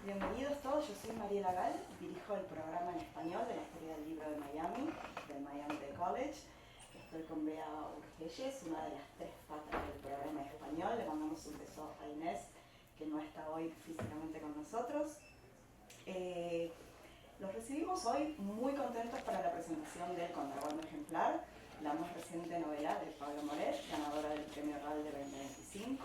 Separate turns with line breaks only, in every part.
Bienvenidos todos, yo soy Mariela Gal, dirijo el programa en español de la Feria del Libro de Miami, del Miami Dade College. Estoy con Bea Urgelles, una de las tres patas del programa en español. Le mandamos un beso a Inés, que no está hoy físicamente con nosotros. Los recibimos hoy muy contentos para la presentación del Contrabando Ejemplar, la más reciente novela de Pablo Moret, ganadora del Premio RAL de 2025.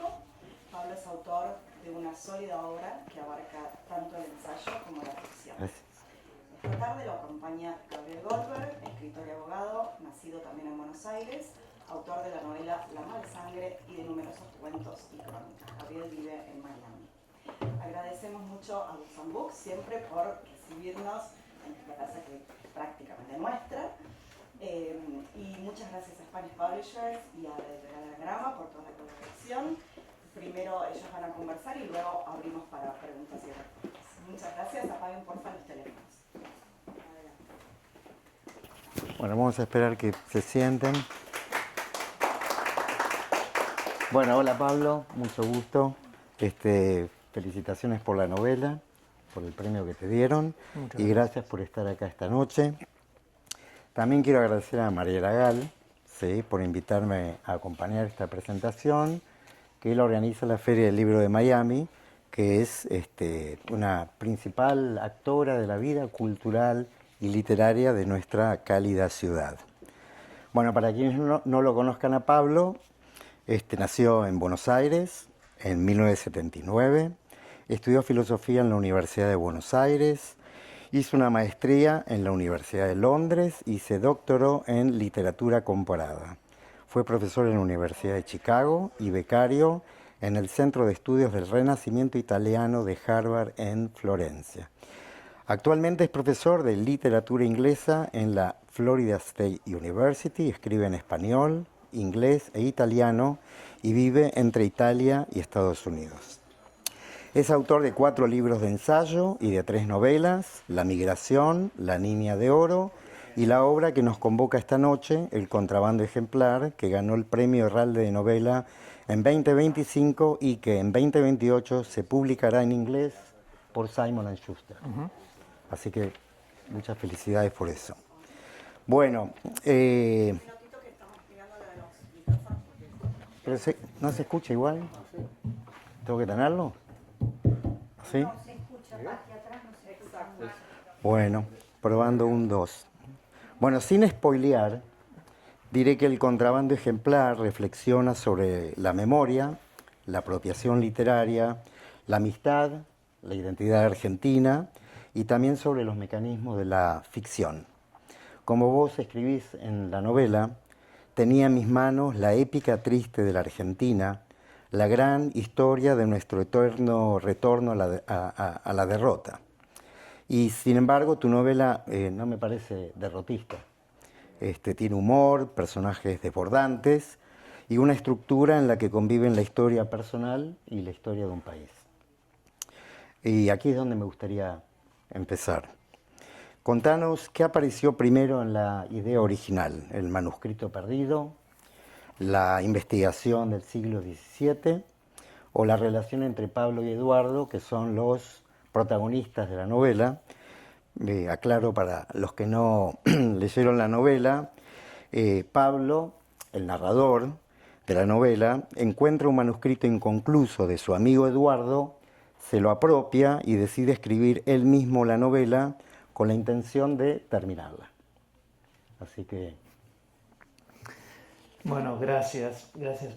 Pablo es autor de una sólida obra que abarca tanto el ensayo como la ficción. Esta tarde lo acompaña Gabriel Goldberg, escritor y abogado, nacido también en Buenos Aires, autor de la novela La Mala Sangre y de numerosos cuentos y crónicas. Gabriel vive en Miami. Agradecemos mucho a Busan Books siempre por recibirnos en esta casa que es prácticamente nuestra. Y muchas gracias a Spanish Publishers y a la editorial Grama por toda la colaboración. Primero ellos van a conversar y luego abrimos para preguntas y respuestas. Muchas gracias. Apaguen porfa los teléfonos. Adelante.
Bueno, vamos a esperar que se sienten. Bueno, hola Pablo, mucho gusto. Felicitaciones por la novela, por el premio que te dieron y gracias por estar acá esta noche. También quiero agradecer a Mariela Gal, ¿sí?, por invitarme a acompañar esta presentación que él organiza la Feria del Libro de Miami, que es una principal actora de la vida cultural y literaria de nuestra cálida ciudad. Bueno, para quienes no lo conozcan a Pablo, nació en Buenos Aires en 1979, estudió filosofía en la Universidad de Buenos Aires, hizo una maestría en la Universidad de Londres y se doctoró en literatura comparada. Fue profesor en la Universidad de Chicago y becario en el Centro de Estudios del Renacimiento Italiano de Harvard en Florencia. Actualmente es profesor de literatura inglesa en la Florida State University, escribe en español, inglés e italiano y vive entre Italia y Estados Unidos. Es autor de 4 libros de ensayo y de 3 novelas, La Migración, La Niña de Oro y la obra que nos convoca esta noche, El Contrabando Ejemplar, que ganó el Premio RAL de Novela en 2025 y que en 2028 se publicará en inglés por Simon & Schuster. Así que muchas felicidades por eso. Bueno, pero ¿no se escucha igual? ¿Tengo que tenerlo? ¿Sí?
No se escucha, aquí atrás no se escucha.
Bueno, probando 1, 2. Bueno, sin spoilear, diré que El Contrabando Ejemplar reflexiona sobre la memoria, la apropiación literaria, la amistad, la identidad argentina y también sobre los mecanismos de la ficción. Como vos escribís en la novela, tenía en mis manos la épica triste de la Argentina, la gran historia de nuestro eterno retorno a la derrota. Y sin embargo, tu novela no me parece derrotista. Tiene humor, personajes desbordantes y una estructura en la que conviven la historia personal y la historia de un país. Y aquí es donde me gustaría empezar. Contanos qué apareció primero en la idea original, el manuscrito perdido, la investigación del siglo XVII o la relación entre Pablo y Eduardo, que son los protagonistas de la novela. Aclaro para los que no leyeron la novela, Pablo, el narrador de la novela, encuentra un manuscrito inconcluso de su amigo Eduardo, se lo apropia y decide escribir él mismo la novela con la intención de terminarla. Así que...
Bueno, gracias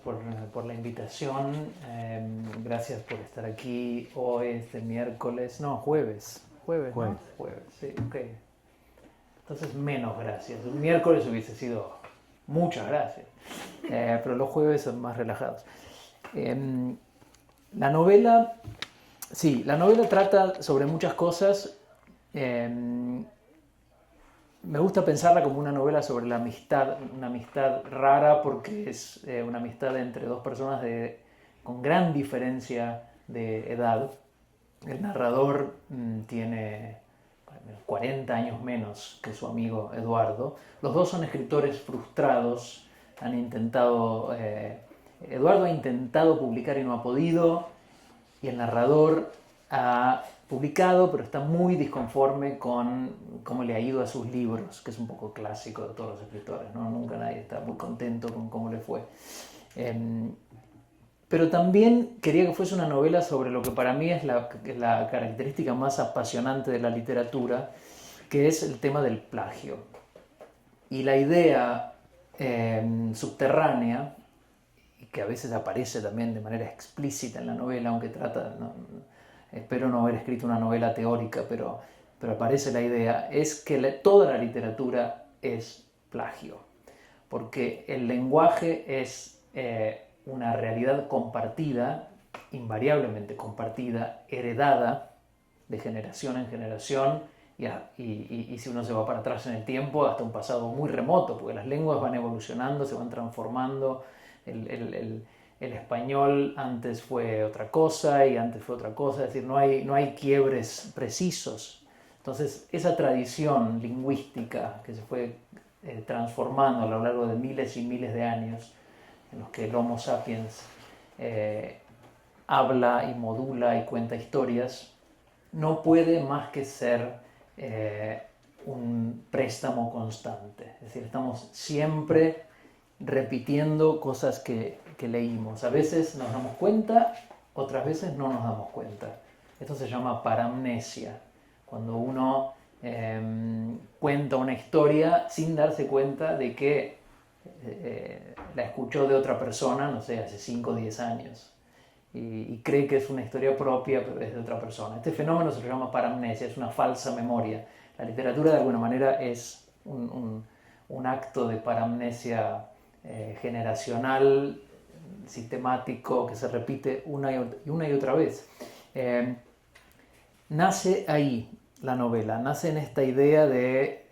por la invitación, gracias por estar aquí hoy, jueves, sí, ok. Entonces menos gracias, un miércoles hubiese sido muchas gracias, pero los jueves son más relajados. La novela trata sobre muchas cosas. Me gusta pensarla como una novela sobre la amistad, una amistad rara porque es una amistad entre dos personas con gran diferencia de edad. El narrador tiene 40 años menos que su amigo Eduardo. Los dos son escritores frustrados, Eduardo ha intentado publicar y no ha podido, y el narrador ha publicado, pero está muy disconforme con cómo le ha ido a sus libros, que es un poco clásico de todos los escritores, ¿no? Nunca nadie está muy contento con cómo le fue. Pero también quería que fuese una novela sobre lo que para mí es la característica más apasionante de la literatura, que es el tema del plagio. Y la idea subterránea, que a veces aparece también de manera explícita en la novela, aunque espero no haber escrito una novela teórica, pero aparece la idea, es que toda la literatura es plagio, porque el lenguaje es una realidad compartida, invariablemente compartida, heredada de generación en generación, y si uno se va para atrás en el tiempo, hasta un pasado muy remoto, porque las lenguas van evolucionando, se van transformando. El español antes fue otra cosa y antes fue otra cosa, es decir, no hay quiebres precisos. Entonces, esa tradición lingüística que se fue transformando a lo largo de miles y miles de años, en los que el Homo sapiens habla y modula y cuenta historias, no puede más que ser un préstamo constante. Es decir, estamos siempre repitiendo cosas que leímos. A veces nos damos cuenta, otras veces no nos damos cuenta. Esto se llama paramnesia, cuando uno cuenta una historia sin darse cuenta de que la escuchó de otra persona, no sé, hace 5 o 10 años. Y cree que es una historia propia, pero es de otra persona. Este fenómeno se llama paramnesia, es una falsa memoria. La literatura, de alguna manera, es un acto de paramnesia generacional, sistemático, que se repite una y otra vez. Nace ahí la novela, nace en esta idea de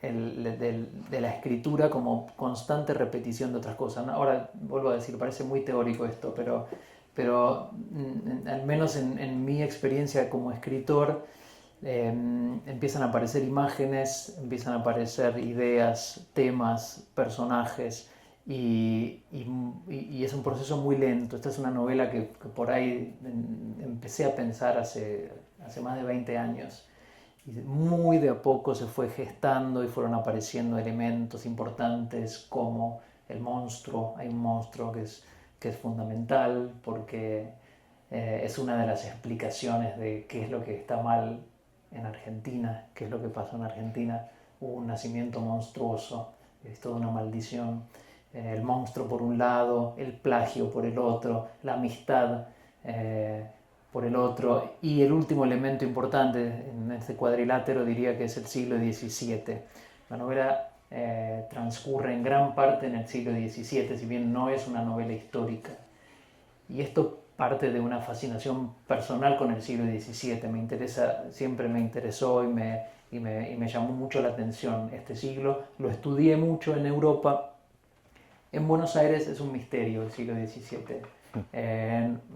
la escritura como constante repetición de otras cosas. Ahora, vuelvo a decir, parece muy teórico esto, pero al menos en mi experiencia como escritor, empiezan a aparecer imágenes, empiezan a aparecer ideas, temas, personajes, y es un proceso muy lento. Esta es una novela que por ahí empecé a pensar hace más de 20 años, y muy de a poco se fue gestando y fueron apareciendo elementos importantes como el monstruo. Hay un monstruo que es fundamental porque es una de las explicaciones de qué es lo que está mal en Argentina, qué es lo que pasó en Argentina. Hubo un nacimiento monstruoso, es toda una maldición. El monstruo por un lado, el plagio por el otro, la amistad por el otro, y el último elemento importante en este cuadrilátero diría que es el siglo XVII. La novela transcurre en gran parte en el siglo XVII, si bien no es una novela histórica. Y esto parte de una fascinación personal con el siglo XVII. Siempre me interesó y me llamó mucho la atención este siglo. Lo estudié mucho en Europa. En Buenos Aires es un misterio el siglo XVII.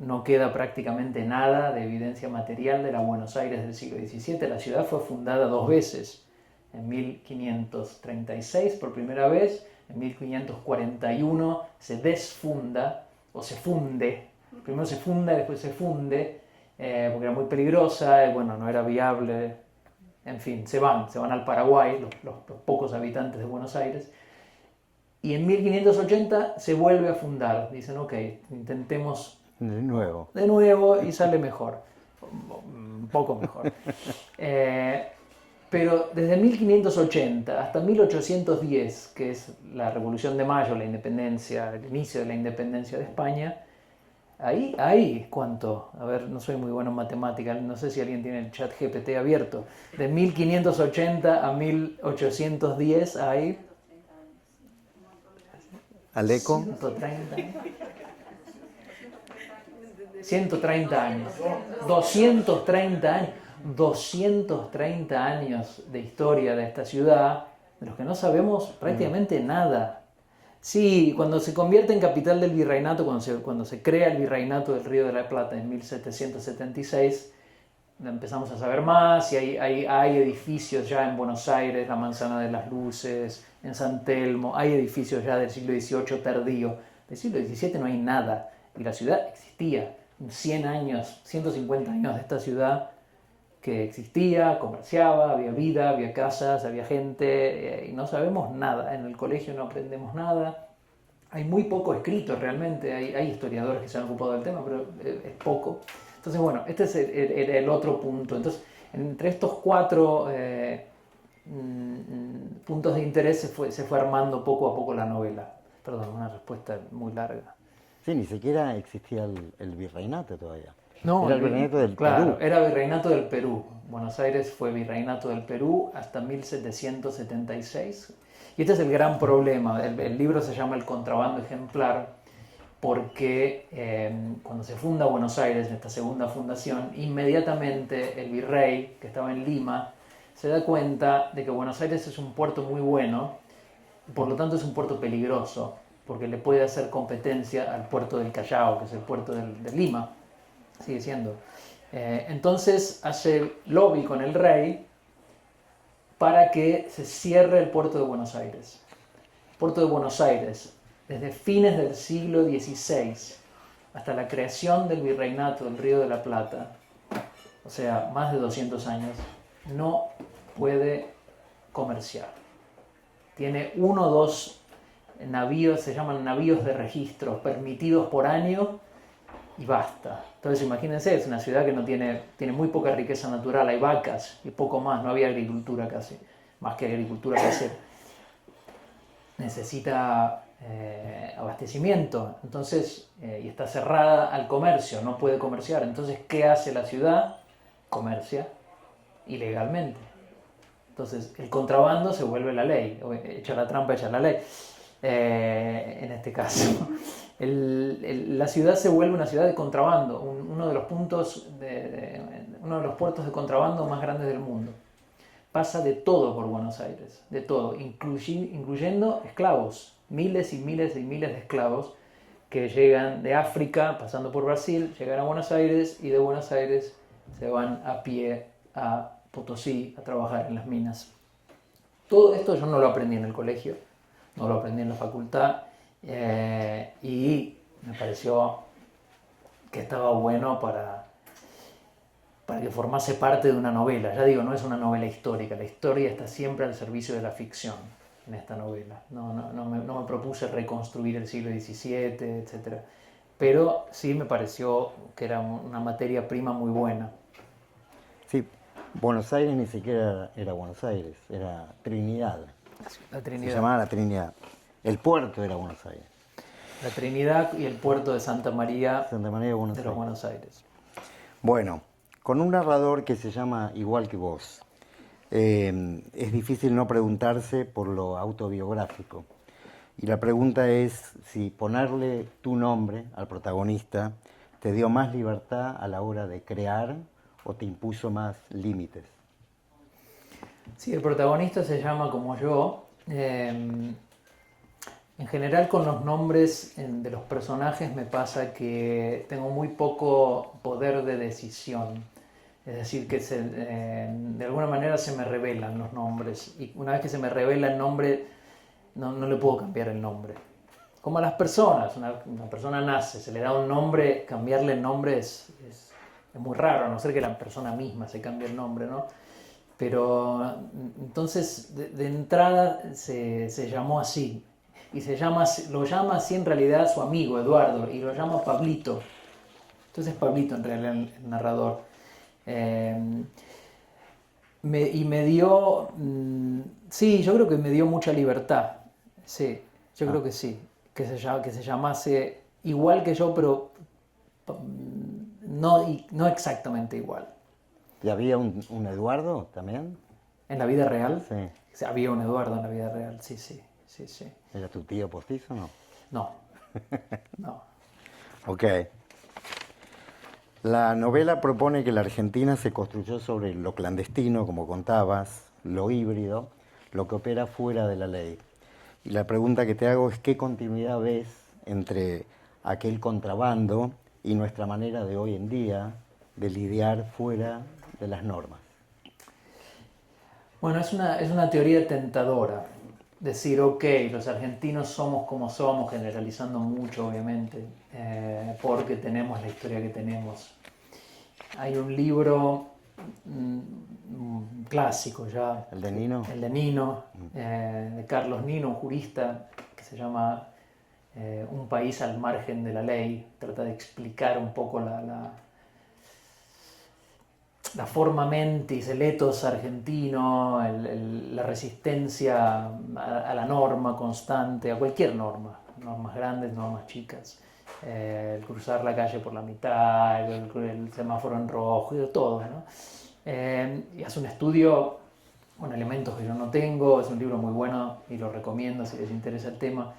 No queda prácticamente nada de evidencia material de la Buenos Aires del siglo XVII. La ciudad fue fundada 2 veces. En 1536 por primera vez, en 1541 se desfunda, o se funde. Primero se funda y después se funde, porque era muy peligrosa, bueno, no era viable. En fin, se van al Paraguay, los pocos habitantes de Buenos Aires. Y en 1580 se vuelve a fundar. Dicen, ok, intentemos
de nuevo
y sale mejor, un poco mejor. Pero desde 1580 hasta 1810, que es la Revolución de Mayo, la independencia, el inicio de la independencia de España, ahí ¿cuánto? A ver, no soy muy bueno en matemáticas, no sé si alguien tiene el chat GPT abierto. De 1580 a 1810 hay...
¿Aleco?
130 años. 230 años. 230 años de historia de esta ciudad, de los que no sabemos prácticamente nada. Sí, cuando se convierte en capital del virreinato, cuando se crea el virreinato del Río de la Plata en 1776, empezamos a saber más, y hay edificios ya en Buenos Aires, la Manzana de las Luces, en San Telmo, hay edificios ya del siglo XVIII tardío. Del siglo XVII no hay nada, y la ciudad existía. 100 años, 150 años de esta ciudad que existía, comerciaba, había vida, había casas, había gente, y no sabemos nada. En el colegio no aprendemos nada. Hay muy poco escrito realmente, hay historiadores que se han ocupado del tema, pero es poco. Entonces, bueno, este es el otro punto. Entonces, entre estos 4 puntos de interés se fue armando poco a poco la novela. Perdón, una respuesta muy larga.
Sí, ni siquiera existía el virreinato todavía.
No,
era el virreinato del
claro,
Perú.
era virreinato del Perú. Buenos Aires fue virreinato del Perú hasta 1776. Y este es el gran problema. El libro se llama El contrabando ejemplar porque cuando se funda Buenos Aires, en esta segunda fundación, inmediatamente el virrey, que estaba en Lima, se da cuenta de que Buenos Aires es un puerto muy bueno, por lo tanto es un puerto peligroso, porque le puede hacer competencia al puerto del Callao, que es el puerto de Lima, sigue siendo. Entonces hace lobby con el rey para que se cierre el puerto de Buenos Aires. El puerto de Buenos Aires, desde fines del siglo XVI hasta la creación del virreinato del Río de la Plata, o sea, más de 200 años, no puede comerciar. Tiene 1 o 2 navíos, se llaman navíos de registro, permitidos por año y basta. Entonces imagínense, es una ciudad que no tiene muy poca riqueza natural, hay vacas y poco más, no había agricultura casi, más que agricultura casera. Necesita abastecimiento, entonces, y está cerrada al comercio, no puede comerciar. Entonces, ¿qué hace la ciudad? Comercia ilegalmente. Entonces, el contrabando se vuelve la ley, echa la trampa, echa la ley. En este caso, la ciudad se vuelve una ciudad de contrabando, uno de los uno de los puertos de contrabando más grandes del mundo. Pasa de todo por Buenos Aires, de todo, incluyendo esclavos, miles y miles y miles de esclavos que llegan de África, pasando por Brasil, llegan a Buenos Aires y de Buenos Aires se van a pie a Potosí a trabajar en las minas. Todo esto yo no lo aprendí en el colegio, no lo aprendí en la facultad, y me pareció que estaba bueno para que formase parte de una novela. Ya digo, no es una novela histórica, la historia está siempre al servicio de la ficción en esta novela. No me propuse reconstruir el siglo XVII, etc. Pero sí me pareció que era una materia prima muy buena.
Sí, Buenos Aires ni siquiera era Buenos Aires, era Trinidad.
La Trinidad.
Se llamaba la Trinidad. El puerto era Buenos Aires.
La Trinidad y el puerto de Santa María,
de
Buenos Aires.
Bueno, con un narrador que se llama igual que vos, es difícil no preguntarse por lo autobiográfico. Y la pregunta es si ponerle tu nombre al protagonista te dio más libertad a la hora de crear o te impuso más límites.
Sí, el protagonista se llama como yo. En general con los nombres de los personajes me pasa que tengo muy poco poder de decisión. Es decir, que de alguna manera se me revelan los nombres. Y una vez que se me revela el nombre, no le puedo cambiar el nombre. Como a las personas, una persona nace, se le da un nombre, cambiarle el nombre es muy raro, a no ser que la persona misma se cambie el nombre, ¿no? Pero entonces de entrada se llamó así. Y lo llama así en realidad su amigo Eduardo, y lo llama Pablito. Entonces Pablito en realidad el narrador. Y me dio, sí, yo creo que me dio mucha libertad. Sí, yo creo que sí. Que se llamase igual que yo, pero no exactamente igual.
¿Y había un Eduardo también?
¿En la vida real?
Sí.
Había un Eduardo en la vida real, sí.
¿Era tu tío postizo o no?
No.
Ok. La novela propone que la Argentina se construyó sobre lo clandestino, como contabas, lo híbrido, lo que opera fuera de la ley. Y la pregunta que te hago es ¿qué continuidad ves entre aquel contrabando y nuestra manera de hoy en día de lidiar fuera de las normas?
Bueno, es una teoría tentadora. Decir, ok, los argentinos somos como somos, generalizando mucho, obviamente, porque tenemos la historia que tenemos. Hay un libro clásico ya.
¿El de Nino?
El de Nino, de Carlos Nino, un jurista que se llama Un país al margen de la ley. Trata de explicar un poco la forma mentis, el ethos argentino, la resistencia a la norma constante, a cualquier norma, normas grandes, normas chicas. El cruzar la calle por la mitad, el semáforo en rojo, y todo, ¿no? Y hace un estudio con elementos que yo no tengo, es un libro muy bueno y lo recomiendo si les interesa el tema.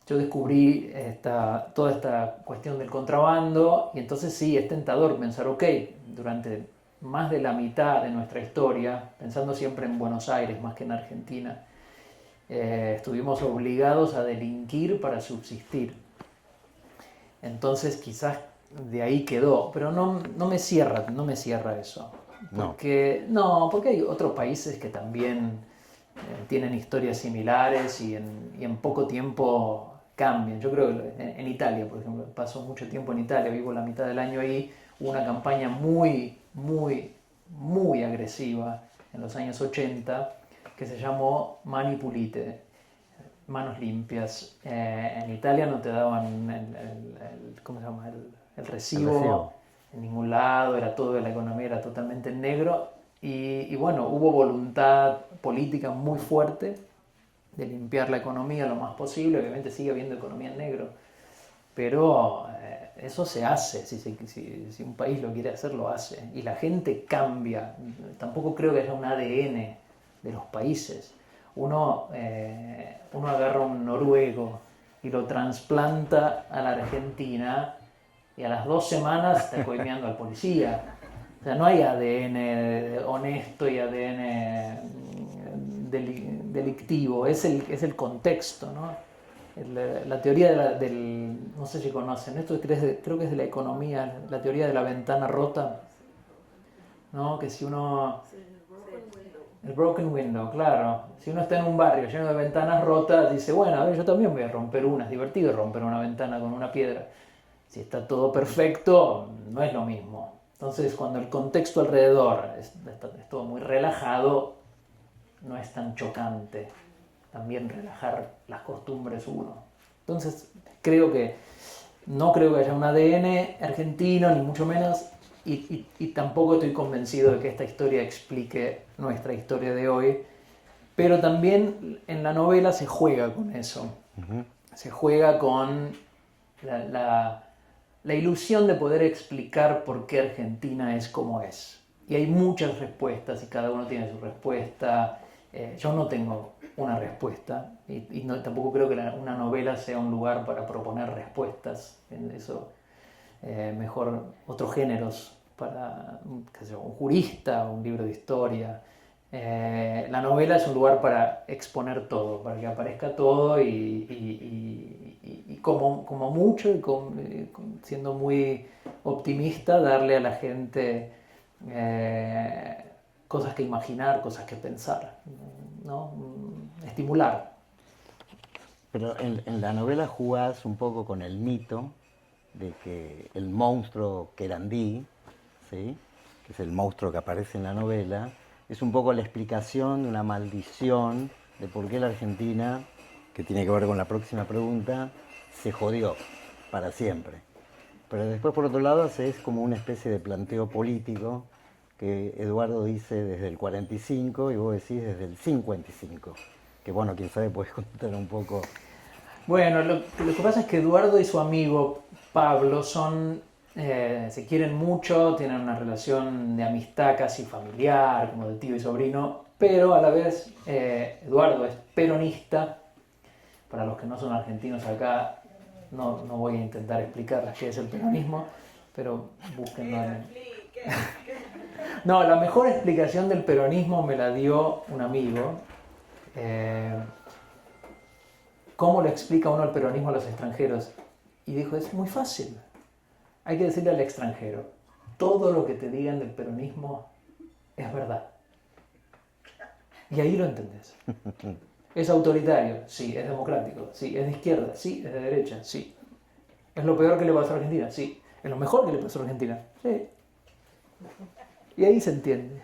Yo descubrí toda esta cuestión del contrabando y entonces sí, es tentador pensar, ok, durante más de la mitad de nuestra historia, pensando siempre en Buenos Aires más que en Argentina, estuvimos obligados a delinquir para subsistir. Entonces quizás de ahí quedó, pero no me cierra eso. Porque hay otros países que también tienen historias similares y en poco tiempo cambian. Yo creo que en Italia, por ejemplo, paso mucho tiempo en Italia, vivo la mitad del año ahí, hubo una campaña muy, muy, muy agresiva en los años 80 que se llamó Mani Pulite, manos limpias. En Italia no te daban ¿cómo se llama? El recibo en ningún lado, la economía era totalmente en negro y bueno, hubo voluntad política muy fuerte de limpiar la economía lo más posible. Obviamente sigue habiendo economía en negro, pero eso se hace, si un país lo quiere hacer, lo hace y la gente cambia. Tampoco creo que haya un ADN de los países. Uno agarra un noruego y lo trasplanta a la Argentina y a las 2 semanas está coimeando al policía. O sea, no hay ADN honesto y ADN delictivo, es el contexto, ¿no? La teoría no sé si conocen, esto creo que es de la economía, la teoría de la ventana rota, ¿no? Que si uno... El broken window, claro. Si uno está en un barrio lleno de ventanas rotas, dice, bueno, a ver, yo también voy a romper una. Es divertido romper una ventana con una piedra. Si está todo perfecto, no es lo mismo. Entonces, cuando el contexto alrededor es todo muy relajado, no es tan chocante también relajar las costumbres uno. Entonces, no creo que haya un ADN argentino, ni mucho menos, y tampoco estoy convencido de que esta historia explique nuestra historia de hoy, pero también en la novela se juega con eso. Uh-huh. Se juega con la ilusión de poder explicar por qué Argentina es como es. Y hay muchas respuestas y cada uno tiene su respuesta. Yo no tengo una respuesta y tampoco creo que una novela sea un lugar para proponer respuestas. En eso, mejor otros géneros para un jurista, un libro de historia. La novela es un lugar para exponer todo, para que aparezca todo y como mucho, siendo muy optimista, darle a la gente cosas que imaginar, cosas que pensar, ¿no? Estimular.
Pero en la novela jugás un poco con el mito de que el monstruo Querandí, ¿sí?, que es el monstruo que aparece en la novela, es un poco la explicación de una maldición de por qué la Argentina, que tiene que ver con la próxima pregunta, se jodió para siempre. Pero después, por otro lado, es como una especie de planteo político que Eduardo dice desde el 45 y vos decís desde el 55. Que bueno, quién sabe, puedes contar un poco.
Bueno, lo que pasa es que Eduardo y su amigo Pablo se quieren mucho, tienen una relación de amistad casi familiar, como de tío y sobrino, pero a la vez Eduardo es peronista. Para los que no son argentinos acá, no voy a intentar explicar qué es el peronismo, pero búsquenlo. No, la mejor explicación del peronismo me la dio un amigo. ¿Cómo le explica uno el peronismo a los extranjeros? Y dijo, es muy fácil. Hay que decirle al extranjero, todo lo que te digan del peronismo es verdad. Y ahí lo entendés. ¿Es autoritario? Sí. ¿Es democrático? Sí. ¿Es de izquierda? Sí. ¿Es de derecha? Sí. ¿Es lo peor que le pasó a Argentina? Sí. ¿Es lo mejor que le pasó a Argentina? Sí. Y ahí se entiende.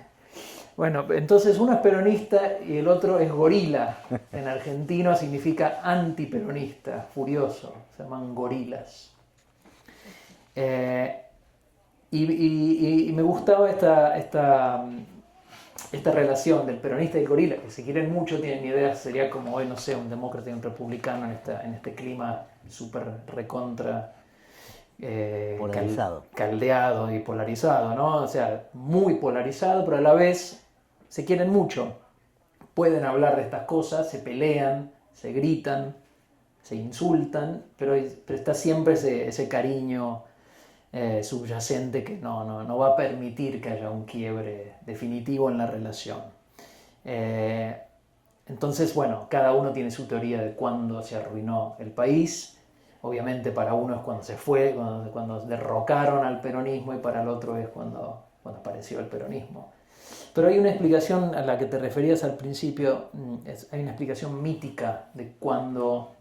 Bueno, entonces uno es peronista y el otro es gorila. En argentino significa antiperonista, furioso. Se llaman gorilas. Y me gustaba esta relación del peronista y el gorila, que se quieren mucho, tienen ideas, sería como hoy, no sé, un demócrata y un republicano en este clima súper recontra
Polarizado.
caldeado y polarizado, ¿no? O sea, muy polarizado, pero a la vez se quieren mucho. Pueden hablar de estas cosas, se pelean, se gritan, se insultan, pero está siempre ese cariño subyacente que no va a permitir que haya un quiebre definitivo en la relación. Entonces, bueno, cada uno tiene su teoría de cuándo se arruinó el país. Obviamente para uno es cuando se fue, cuando derrocaron al peronismo, y para el otro es cuando apareció el peronismo. Pero hay una explicación a la que te referías al principio, hay una explicación mítica de cuándo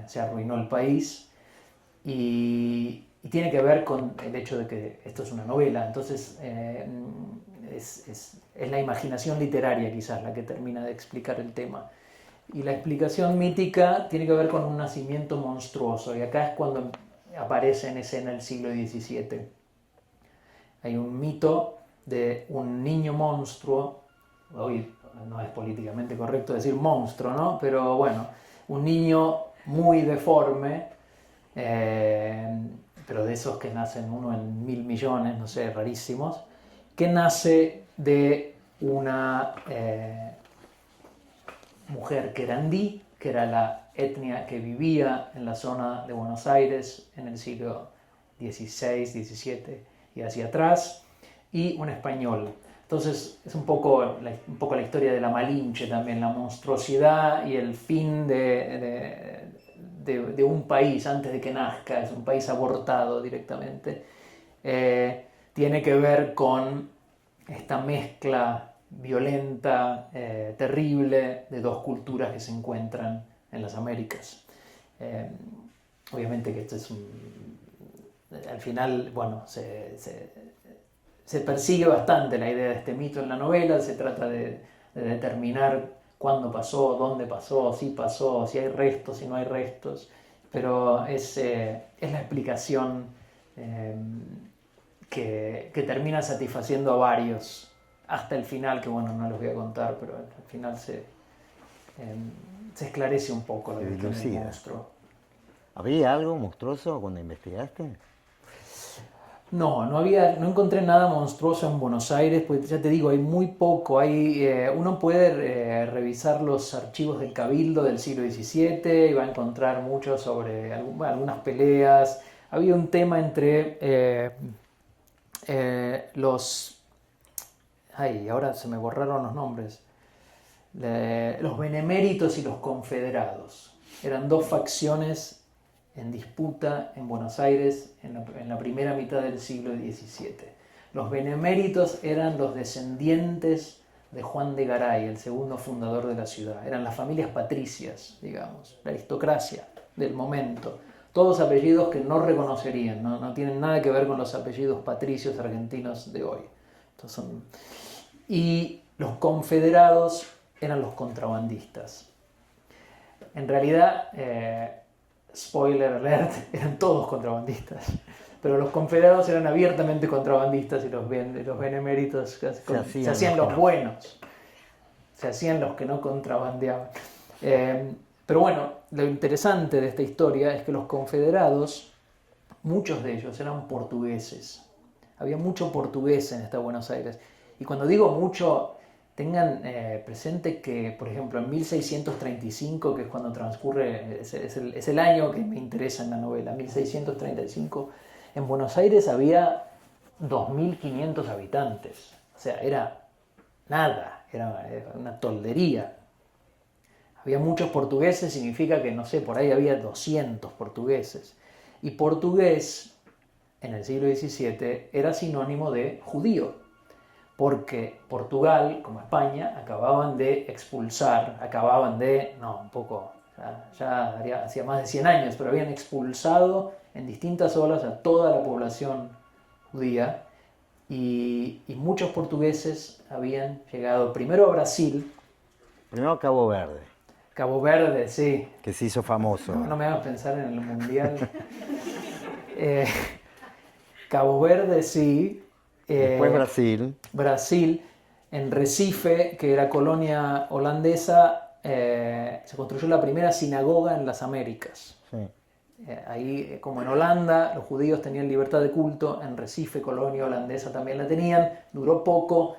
se arruinó el país, y tiene que ver con el hecho de que esto es una novela. Entonces es la imaginación literaria quizás la que termina de explicar el tema. Y la explicación mítica tiene que ver con un nacimiento monstruoso, y acá es cuando aparece en escena el siglo XVII. Hay un mito de un niño monstruo, hoy no es políticamente correcto decir monstruo, ¿no? Pero bueno, un niño muy deforme, pero de esos que nacen uno en 1000 millones, no sé, rarísimos, que nace de una mujer querandí, que era la etnia que vivía en la zona de Buenos Aires en el siglo XVI, XVII y hacia atrás, y un español. Entonces es un poco la historia de la Malinche también, la monstruosidad y el fin de un país antes de que nazca, es un país abortado directamente. Tiene que ver con esta mezcla violenta, terrible, de dos culturas que se encuentran en las Américas. Obviamente que esto es al final, bueno, se persigue bastante la idea de este mito en la novela. Se trata de determinar cuándo pasó, dónde pasó, si hay restos, si no hay restos, pero es la explicación que termina satisfaciendo a varios hasta el final, que bueno, no les voy a contar, pero al final se esclarece un poco lo del monstruo.
¿Había algo monstruoso cuando investigaste?
No encontré nada monstruoso en Buenos Aires, pues ya te digo, hay muy poco. Uno puede revisar los archivos del Cabildo del siglo XVII y va a encontrar mucho sobre algunas peleas. Había un tema entre ahora se me borraron los nombres. Los beneméritos y los confederados. Eran dos facciones en disputa en Buenos Aires en la primera mitad del siglo XVII. Los beneméritos eran los descendientes de Juan de Garay, el segundo fundador de la ciudad. Eran las familias patricias, digamos, la aristocracia del momento. Todos apellidos que no reconocerían, no tienen nada que ver con los apellidos patricios argentinos de hoy. Y los confederados eran los contrabandistas. En realidad, spoiler alert, eran todos contrabandistas, pero los confederados eran abiertamente contrabandistas y los beneméritos se hacían los buenos, se hacían los que no contrabandeaban. Pero bueno, lo interesante de esta historia es que los confederados, muchos de ellos eran portugueses. Había mucho portugués en esta Buenos Aires. Y cuando digo mucho, tengan presente que, por ejemplo, en 1635, que es cuando transcurre, es el año que me interesa en la novela, 1635, en Buenos Aires había 2.500 habitantes. O sea, era nada, era una toldería. Había muchos portugueses, significa que, no sé, por ahí había 200 portugueses. Y portugués, en el siglo XVII, era sinónimo de judío, porque Portugal, como España, acababan de expulsar, ya hacía más de 100 años, pero habían expulsado en distintas olas a toda la población judía, y muchos portugueses habían llegado primero a Brasil.
Primero a Cabo Verde,
Cabo Verde, sí.
que se hizo famoso.
No me hagas pensar en el Mundial. Cabo Verde, sí.
Después Brasil.
Brasil, en Recife, que era colonia holandesa, se construyó la primera sinagoga en las Américas.
Sí.
Ahí, como en Holanda, los judíos tenían libertad de culto, en Recife, colonia holandesa, también la tenían, duró poco,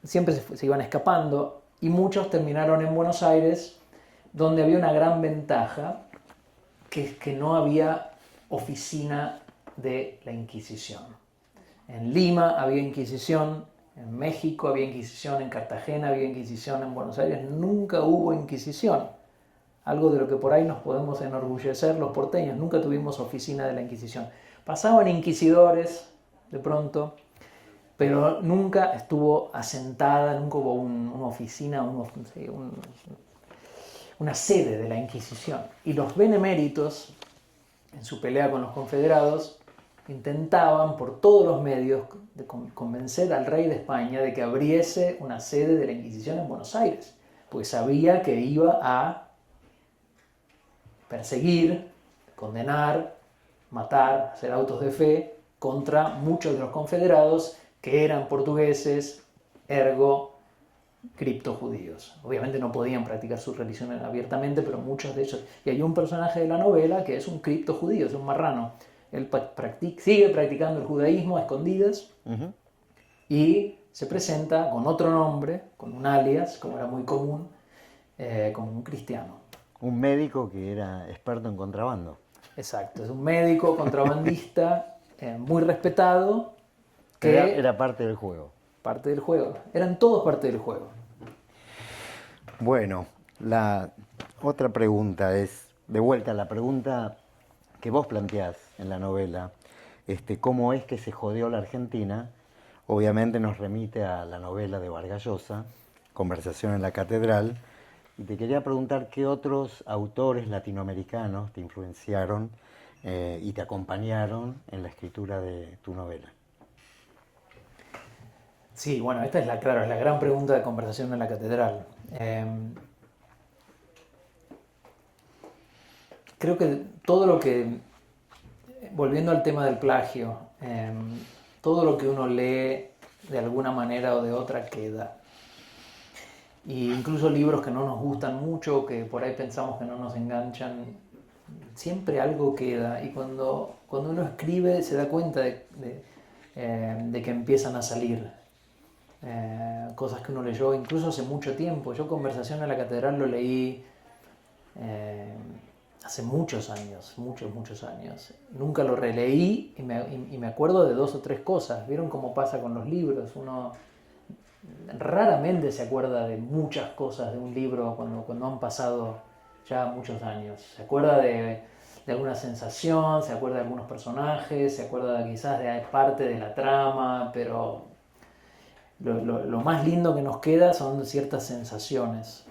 siempre se iban escapando, y muchos terminaron en Buenos Aires, donde había una gran ventaja, que es que no había oficina de la Inquisición. En Lima había Inquisición, en México había Inquisición, en Cartagena había Inquisición, en Buenos Aires nunca hubo Inquisición. Algo de lo que por ahí nos podemos enorgullecer los porteños, nunca tuvimos oficina de la Inquisición. Pasaban inquisidores de pronto, pero nunca estuvo asentada, nunca hubo una oficina, una sede de la Inquisición. Y los beneméritos, en su pelea con los confederados, intentaban por todos los medios de convencer al rey de España de que abriese una sede de la Inquisición en Buenos Aires, porque sabía que iba a perseguir, condenar, matar, hacer autos de fe contra muchos de los confederados que eran portugueses, ergo criptojudíos. Obviamente no podían practicar su religión abiertamente, pero muchos de ellos. Y hay un personaje de la novela que es un criptojudío, es un marrano. Él sigue practicando el judaísmo a escondidas y se presenta con otro nombre, con un alias, como era muy común, como un cristiano.
Un médico que era experto en contrabando.
Exacto, es un médico contrabandista muy respetado. Que
Era parte del juego.
Parte del juego. Eran todos parte del juego.
Bueno, la otra pregunta es, de vuelta, la pregunta que vos planteás en la novela, ¿cómo es que se jodió la Argentina? Obviamente nos remite a la novela de Vargas Llosa, Conversación en la Catedral, y te quería preguntar qué otros autores latinoamericanos te influenciaron y te acompañaron en la escritura de tu novela.
Sí, bueno, esta es la gran pregunta de Conversación en la Catedral. Creo que todo lo que, volviendo al tema del plagio, todo lo que uno lee de alguna manera o de otra queda. Y incluso libros que no nos gustan mucho, que por ahí pensamos que no nos enganchan, siempre algo queda. Y cuando uno escribe se da cuenta de que empiezan a salir cosas que uno leyó incluso hace mucho tiempo. Yo Conversación en la Catedral lo leí hace muchos años. Nunca lo releí y me acuerdo de 2 o 3 cosas. ¿Vieron cómo pasa con los libros? Uno raramente se acuerda de muchas cosas de un libro cuando han pasado ya muchos años. Se acuerda de alguna sensación, se acuerda de algunos personajes, se acuerda quizás de parte de la trama, pero lo más lindo que nos queda son ciertas sensaciones.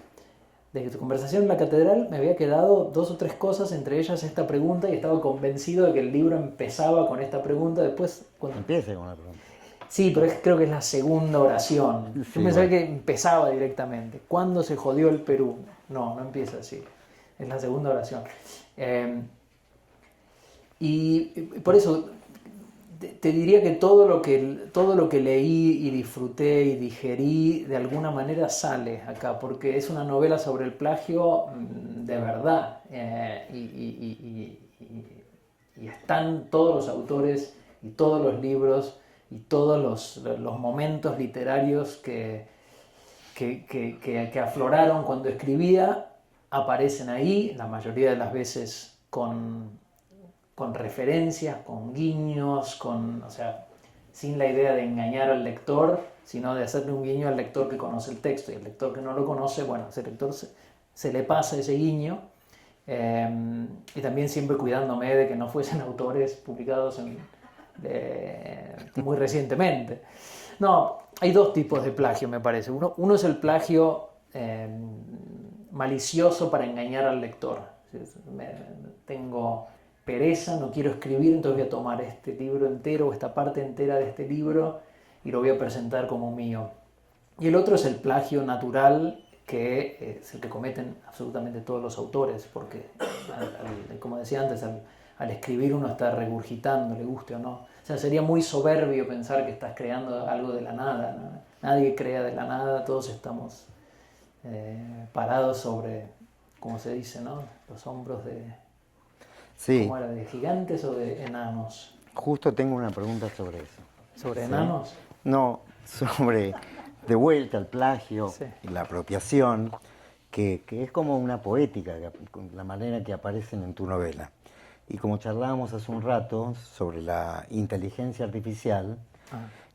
De tu Conversación en la Catedral me había quedado 2 o 3 cosas, entre ellas esta pregunta, y estaba convencido de que el libro empezaba con esta pregunta. Después,
Empieza con la pregunta.
Sí, pero creo que es la segunda oración.
Sí,
Yo pensaba que empezaba directamente. ¿Cuándo se jodió el Perú? No empieza así. Es la segunda oración. Y por eso te diría que todo lo que leí y disfruté y digerí de alguna manera sale acá, porque es una novela sobre el plagio de verdad. Y están todos los autores y todos los libros y todos los momentos literarios que afloraron cuando escribía, aparecen ahí, la mayoría de las veces con referencias, con guiños, o sea, sin la idea de engañar al lector, sino de hacerle un guiño al lector que conoce el texto, y el lector que no lo conoce, bueno, ese lector se le pasa ese guiño, y también siempre cuidándome de que no fuesen autores publicados muy recientemente. No, hay 2 tipos de plagio, me parece. Uno es el plagio malicioso para engañar al lector. Tengo pereza, no quiero escribir, entonces voy a tomar este libro entero o esta parte entera de este libro y lo voy a presentar como mío. Y el otro es el plagio natural, que es el que cometen absolutamente todos los autores, porque, como decía antes, al escribir uno está regurgitando, le guste o no. O sea, sería muy soberbio pensar que estás creando algo de la nada, ¿no? Nadie crea de la nada, todos estamos parados sobre, como se dice, ¿no? Los hombros de...
Sí.
¿Cómo era? ¿De gigantes o de enanos?
Justo tengo una pregunta sobre eso.
¿Sobre
¿Sí?
enanos?
No, sobre, de vuelta al plagio
Sí.
y la apropiación, que es como una poética, la manera que aparecen en tu novela. Y como charlábamos hace un rato sobre la inteligencia artificial,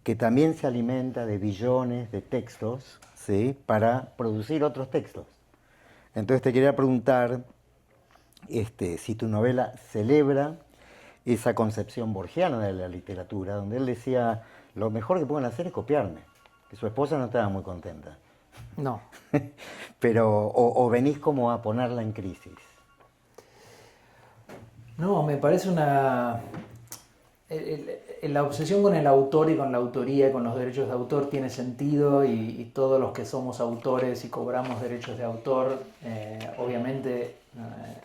que también se alimenta de billones de textos, ¿sí?, para producir otros textos. Entonces te quería preguntar si tu novela celebra esa concepción borgiana de la literatura, donde él decía, lo mejor que pueden hacer es copiarme, que su esposa no estaba muy contenta.
No.
Pero, o venís como a ponerla en crisis.
No, me parece una... La obsesión con el autor y con la autoría y con los derechos de autor tiene sentido, y todos los que somos autores y cobramos derechos de autor, obviamente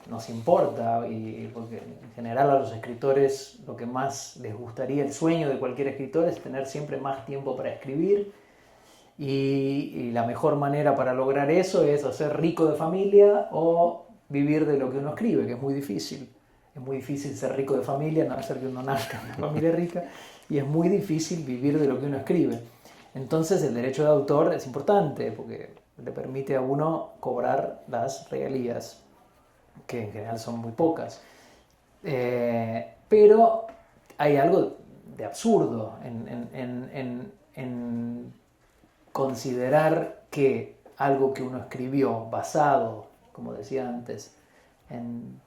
nos importa, y porque en general a los escritores lo que más les gustaría, el sueño de cualquier escritor es tener siempre más tiempo para escribir, y la mejor manera para lograr eso es o ser rico de familia o vivir de lo que uno escribe, que es muy difícil. Es muy difícil ser rico de familia, a no ser que uno nazca en una familia rica, y es muy difícil vivir de lo que uno escribe. Entonces el derecho de autor es importante porque le permite a uno cobrar las regalías, que en general son muy pocas. Pero hay algo de absurdo en considerar que algo que uno escribió basado, como decía antes, en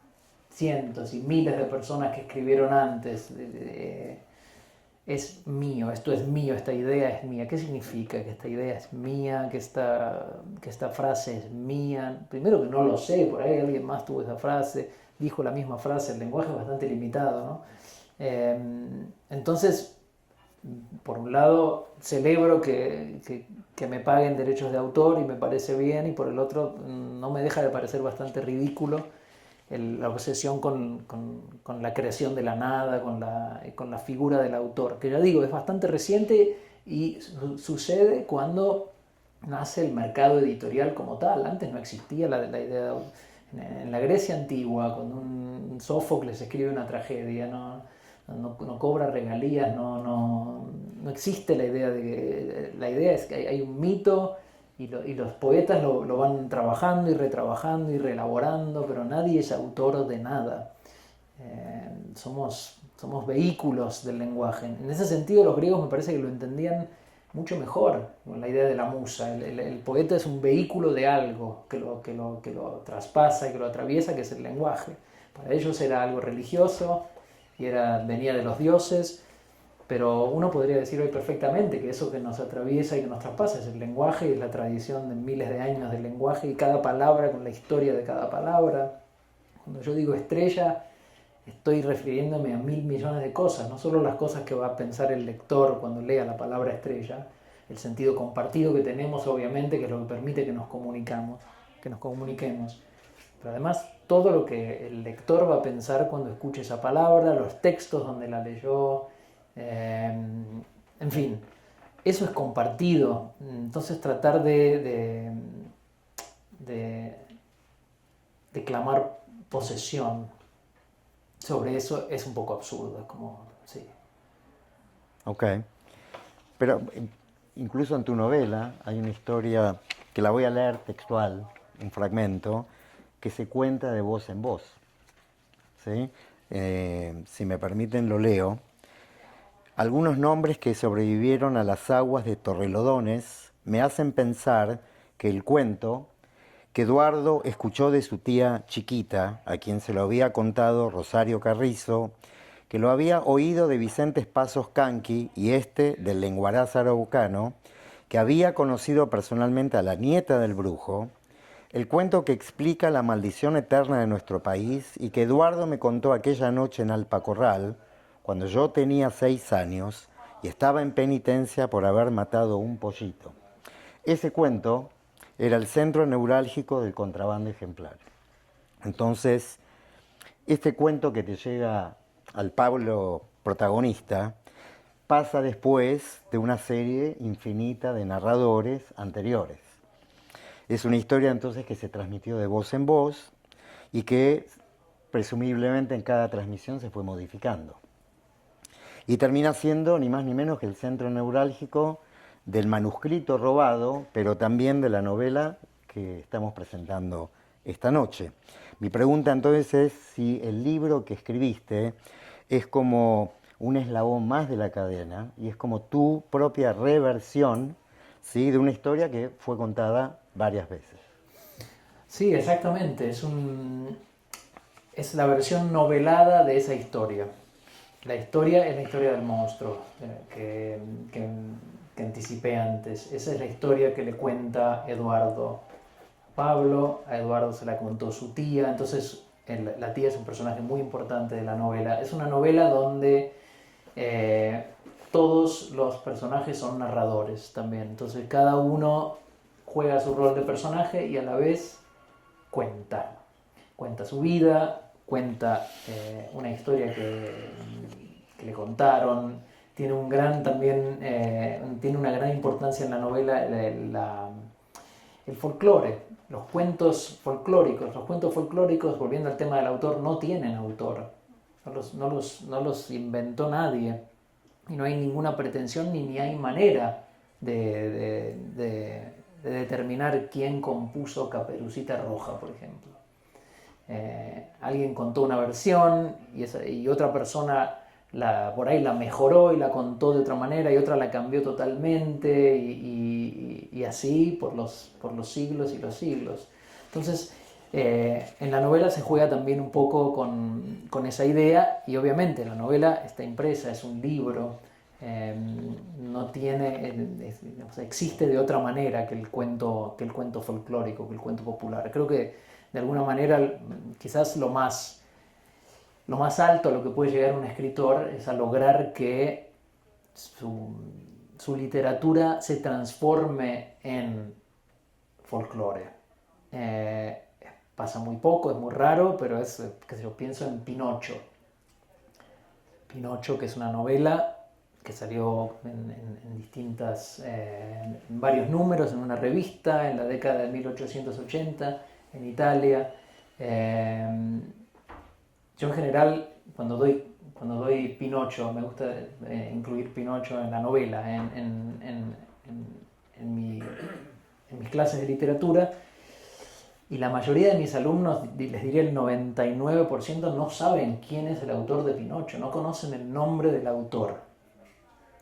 cientos y miles de personas que escribieron antes, es mío, esto es mío, esta idea es mía. ¿Qué significa que esta idea es mía, que esta frase es mía? Primero que no lo sé, por ahí alguien más tuvo esa frase, dijo la misma frase, el lenguaje es bastante limitado, ¿no? Entonces, por un lado, celebro que me paguen derechos de autor y me parece bien, y por el otro, no me deja de parecer bastante ridículo la obsesión con la creación de la nada, con la figura del autor, que ya digo, es bastante reciente y sucede cuando nace el mercado editorial como tal. Antes no existía la idea en la Grecia antigua, cuando un Sófocles escribe una tragedia, no cobra regalías, no existe la idea de que... La idea es que hay un mito y los poetas lo van trabajando y retrabajando y reelaborando, pero nadie es autor de nada. Somos vehículos del lenguaje. En ese sentido los griegos me parece que lo entendían mucho mejor, con la idea de la musa. El poeta es un vehículo de algo que lo traspasa y que lo atraviesa, que es el lenguaje. Para ellos era algo religioso y venía de los dioses, pero uno podría decir hoy perfectamente que eso que nos atraviesa y que nos traspasa es el lenguaje, y la tradición de miles de años del lenguaje, y cada palabra con la historia de cada palabra. Cuando yo digo estrella, estoy refiriéndome a 1.000 millones de cosas, no solo las cosas que va a pensar el lector cuando lea la palabra estrella, el sentido compartido que tenemos, obviamente, que es lo que permite que nos comuniquemos, pero además todo lo que el lector va a pensar cuando escuche esa palabra, los textos donde la leyó, en fin, eso es compartido. Entonces tratar de clamar posesión sobre eso es un poco absurdo, es como, sí.
Ok, pero incluso en tu novela hay una historia que la voy a leer textual, un fragmento, que se cuenta de voz en voz, ¿sí? Si me permiten lo leo. Algunos nombres que sobrevivieron a las aguas de Torrelodones me hacen pensar que el cuento que Eduardo escuchó de su tía chiquita, a quien se lo había contado Rosario Carrizo, que lo había oído de Vicente Pasos Canqui y del lenguaraz araucano, que había conocido personalmente a la nieta del brujo, el cuento que explica la maldición eterna de nuestro país y que Eduardo me contó aquella noche en Alpacorral, cuando yo tenía 6 años y estaba en penitencia por haber matado un pollito. Ese cuento era el centro neurálgico del contrabando ejemplar. Entonces, este cuento que te llega al Pablo protagonista pasa después de una serie infinita de narradores anteriores. Es una historia entonces que se transmitió de voz en voz y que presumiblemente en cada transmisión se fue modificando. Y termina siendo ni más ni menos que el centro neurálgico del manuscrito robado, pero también de la novela que estamos presentando esta noche. Mi pregunta entonces es si el libro que escribiste es como un eslabón más de la cadena y es como tu propia reversión, ¿sí?, de una historia que fue contada varias veces.
Sí, exactamente. Es la versión novelada de esa historia. La historia es la historia del monstruo que anticipé antes. Esa es la historia que le cuenta Eduardo Pablo. A Eduardo se la contó su tía. Entonces, la tía es un personaje muy importante de la novela. Es una novela donde todos los personajes son narradores también. Entonces, cada uno juega su rol de personaje y a la vez cuenta su vida, cuenta una historia que le contaron, tiene una gran importancia en la novela el folclore, los cuentos folclóricos. Los cuentos folclóricos, volviendo al tema del autor, no tienen autor, no los inventó nadie y no hay ninguna pretensión ni hay manera de determinar quién compuso Caperucita Roja, por ejemplo. Alguien contó una versión y otra persona por ahí la mejoró y la contó de otra manera y otra la cambió totalmente y así por los siglos y los siglos. Entonces, en la novela se juega también un poco con esa idea y obviamente la novela está impresa, es un libro, existe de otra manera que el cuento folclórico, que el cuento popular. Creo que de alguna manera quizás lo más alto a lo que puede llegar un escritor es a lograr que su literatura se transforme en folclore. Pasa muy poco, es muy raro, pero yo pienso en Pinocho. Pinocho, que es una novela que salió en varios números en una revista en la década de 1880 en Italia. Yo en general, cuando doy Pinocho, me gusta incluir Pinocho en la novela, en mis clases de literatura, y la mayoría de mis alumnos, les diría el 99%, no saben quién es el autor de Pinocho, no conocen el nombre del autor.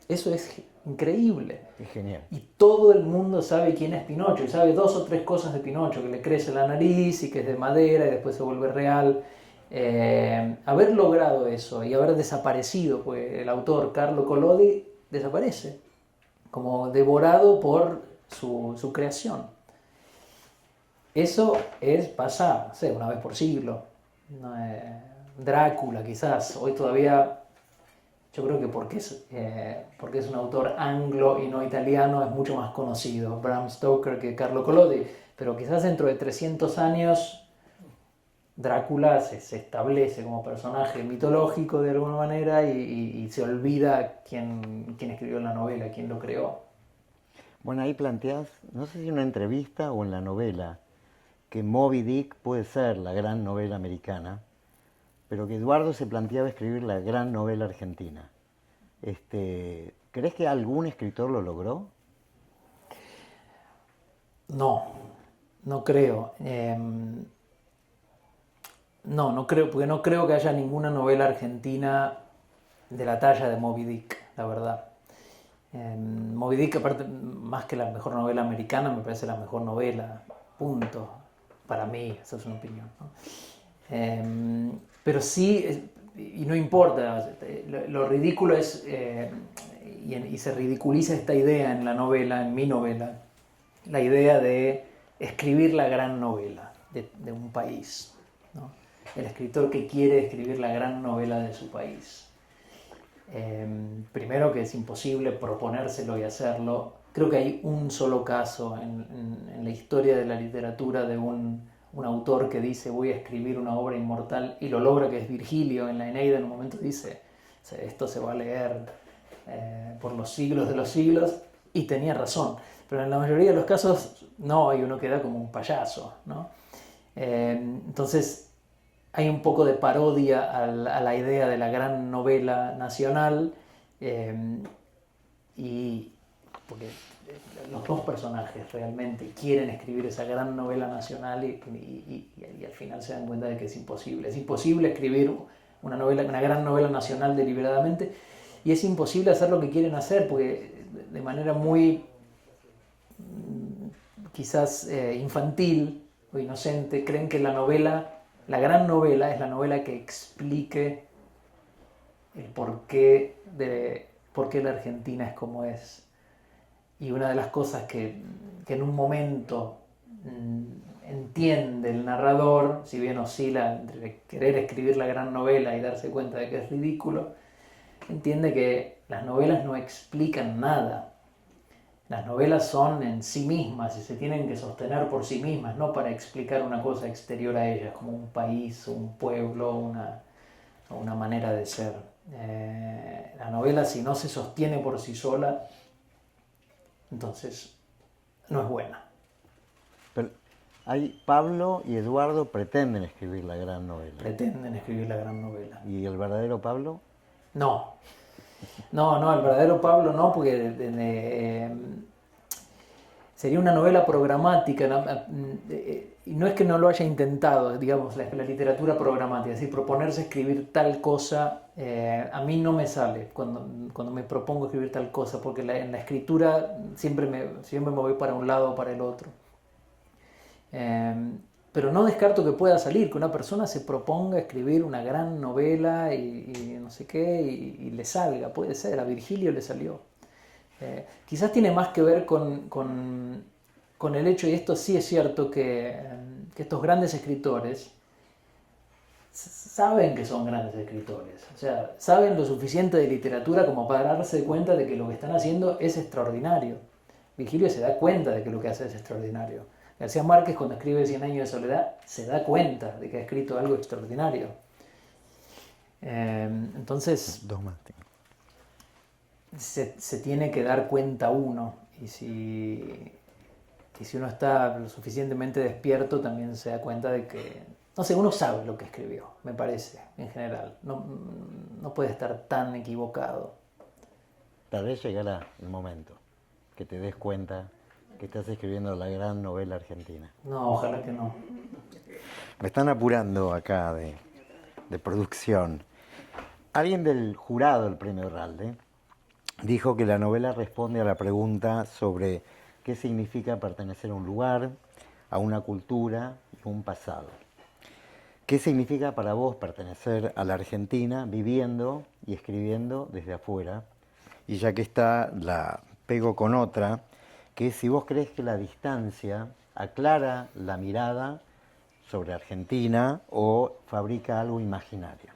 Eso es increíble.
Es genial.
Y todo el mundo sabe quién es Pinocho, y sabe 2 o 3 cosas de Pinocho, que le crece la nariz y que es de madera y después se vuelve real. Haber logrado eso y haber desaparecido, pues el autor Carlo Collodi desaparece, como devorado por su creación. Eso pasa, no sé, una vez por siglo. Drácula quizás, hoy todavía, yo creo que porque es un autor anglo y no italiano es mucho más conocido, Bram Stoker, que Carlo Collodi, pero quizás dentro de 300 años Drácula se establece como personaje mitológico de alguna manera y se olvida quién escribió la novela, quién lo creó.
Bueno, ahí planteás, no sé si en una entrevista o en la novela, que Moby Dick puede ser la gran novela americana, pero que Eduardo se planteaba escribir la gran novela argentina. ¿Crees que algún escritor lo logró?
No creo. No creo, porque no creo que haya ninguna novela argentina de la talla de Moby Dick, la verdad. Moby Dick, aparte, más que la mejor novela americana, me parece la mejor novela, punto. Para mí, esa es una opinión, ¿no? Pero sí, y no importa, lo ridículo es, y se ridiculiza esta idea en la novela, en mi novela, la idea de escribir la gran novela de un país, ¿no? El escritor que quiere escribir la gran novela de su país. Primero que es imposible proponérselo y hacerlo. Creo que hay un solo caso en la historia de la literatura de un autor que dice voy a escribir una obra inmortal y lo logra, que es Virgilio. En la Eneida en un momento dice esto se va a leer por los siglos de los siglos, y tenía razón. Pero en la mayoría de los casos no, y uno queda como un payaso, ¿no? Entonces hay un poco de parodia a la idea de la gran novela nacional, y porque los dos personajes realmente quieren escribir esa gran novela nacional y al final se dan cuenta de que es imposible. Es imposible escribir una gran novela nacional deliberadamente, y es imposible hacer lo que quieren hacer porque de manera muy quizás infantil o inocente creen que la gran novela es la novela que explique el porqué la Argentina es como es. Y una de las cosas que en un momento entiende el narrador, si bien oscila entre querer escribir la gran novela y darse cuenta de que es ridículo, entiende que las novelas no explican nada. Las novelas son en sí mismas y se tienen que sostener por sí mismas, no para explicar una cosa exterior a ellas, como un país, un pueblo, una manera de ser. La novela, si no se sostiene por sí sola, entonces no es buena.
Pero Pablo y Eduardo pretenden escribir la gran novela.
Pretenden escribir la gran novela.
¿Y el verdadero Pablo?
No, el verdadero Pablo no, porque sería una novela programática, y no es que no lo haya intentado, digamos, la literatura programática, es decir, proponerse escribir tal cosa, a mí no me sale cuando me propongo escribir tal cosa, porque en la escritura siempre me voy para un lado o para el otro. Pero no descarto que pueda salir, que una persona se proponga escribir una gran novela y no sé qué, y le salga, puede ser, a Virgilio le salió. Quizás tiene más que ver con el hecho, y esto sí es cierto, que estos grandes escritores saben que son grandes escritores, o sea, saben lo suficiente de literatura como para darse cuenta de que lo que están haciendo es extraordinario. Virgilio se da cuenta de que lo que hace es extraordinario. García Márquez, cuando escribe Cien años de soledad, se da cuenta de que ha escrito algo extraordinario. Entonces, se tiene que dar cuenta uno, y si uno está lo suficientemente despierto, también se da cuenta de que, no sé, uno sabe lo que escribió, me parece, en general. No puede estar tan equivocado.
Tal vez llegará el momento que te des cuenta que estás escribiendo la gran novela argentina.
No, ojalá que no.
Me están apurando acá de producción. Alguien del jurado del Premio Herralde dijo que la novela responde a la pregunta sobre qué significa pertenecer a un lugar, a una cultura y a un pasado. ¿Qué significa para vos pertenecer a la Argentina viviendo y escribiendo desde afuera? Y ya que está, la pego con otra, que es si vos crees que la distancia aclara la mirada sobre Argentina o fabrica algo imaginario.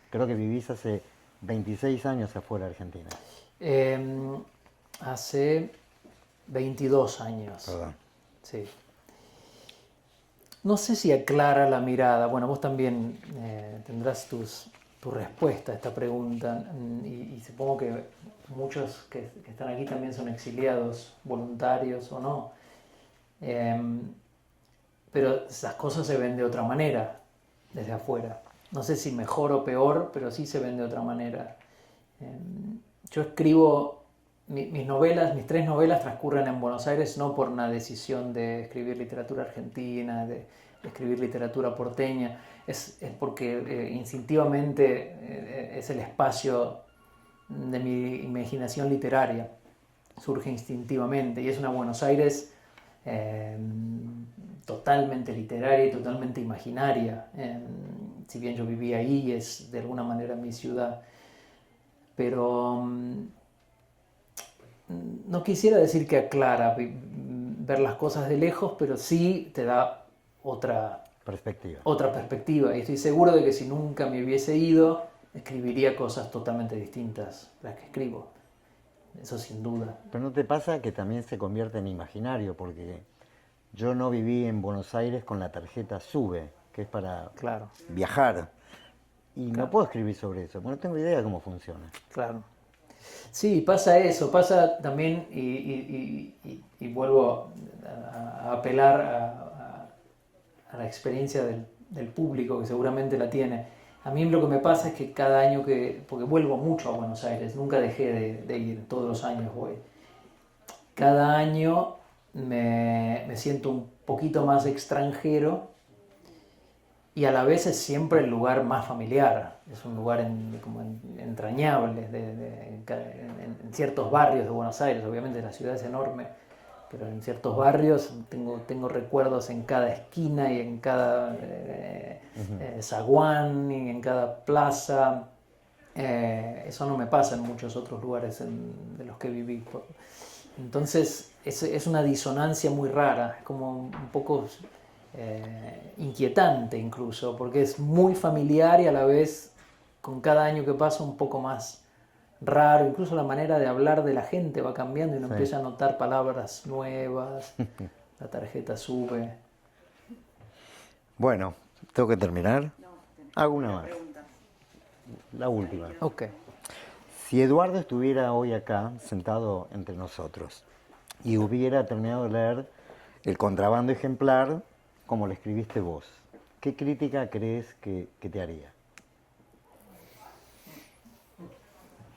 Creo que vivís hace 26 años afuera de Argentina.
Hace 22 años.
Perdón.
Sí. No sé si aclara la mirada. Bueno, vos también tendrás tu respuesta a esta pregunta, y supongo que muchos que están aquí también son exiliados, voluntarios o no. Pero esas cosas se ven de otra manera desde afuera. No sé si mejor o peor, pero sí se ven de otra manera. Yo escribo, mis 3 novelas transcurren en Buenos Aires, no por una decisión de escribir literatura argentina, de escribir literatura porteña, es porque instintivamente es el espacio de mi imaginación literaria, surge instintivamente, y es una Buenos Aires totalmente literaria y totalmente imaginaria. Si bien yo viví ahí, es de alguna manera mi ciudad, pero no quisiera decir que aclara ver las cosas de lejos, pero sí te da otra perspectiva. Y estoy seguro de que si nunca me hubiese ido, escribiría cosas totalmente distintas a las que escribo. Eso sin duda.
Pero ¿no te pasa que también se convierte en imaginario? Porque yo no viví en Buenos Aires con la tarjeta SUBE, que es para
Claro,
viajar. Y no
Claro.
puedo escribir sobre eso, porque no tengo idea de cómo funciona.
claro. Sí, pasa eso, pasa también, y vuelvo a apelar a la experiencia del público, que seguramente la tiene. A mí lo que me pasa es que cada año porque vuelvo mucho a Buenos Aires, nunca dejé de ir, todos los años voy. Cada año me siento un poquito más extranjero y a la vez es siempre el lugar más familiar, es un lugar como entrañable, en ciertos barrios de Buenos Aires. Obviamente la ciudad es enorme, pero en ciertos barrios tengo recuerdos en cada esquina y en cada zaguán y en cada plaza. Eso no me pasa en muchos otros lugares de los que viví. Entonces es una disonancia muy rara, es como un poco inquietante incluso, porque es muy familiar y a la vez con cada año que pasa un poco más raro. Incluso la manera de hablar de la gente va cambiando y uno empieza a notar palabras nuevas, la tarjeta sube.
Bueno, tengo que terminar.
No,
Hago una más,
pregunta.
la última.
Ok.
Si Eduardo estuviera hoy acá, sentado entre nosotros, y hubiera terminado de leer El contrabando ejemplar, como lo escribiste vos, ¿qué crítica crees que te haría?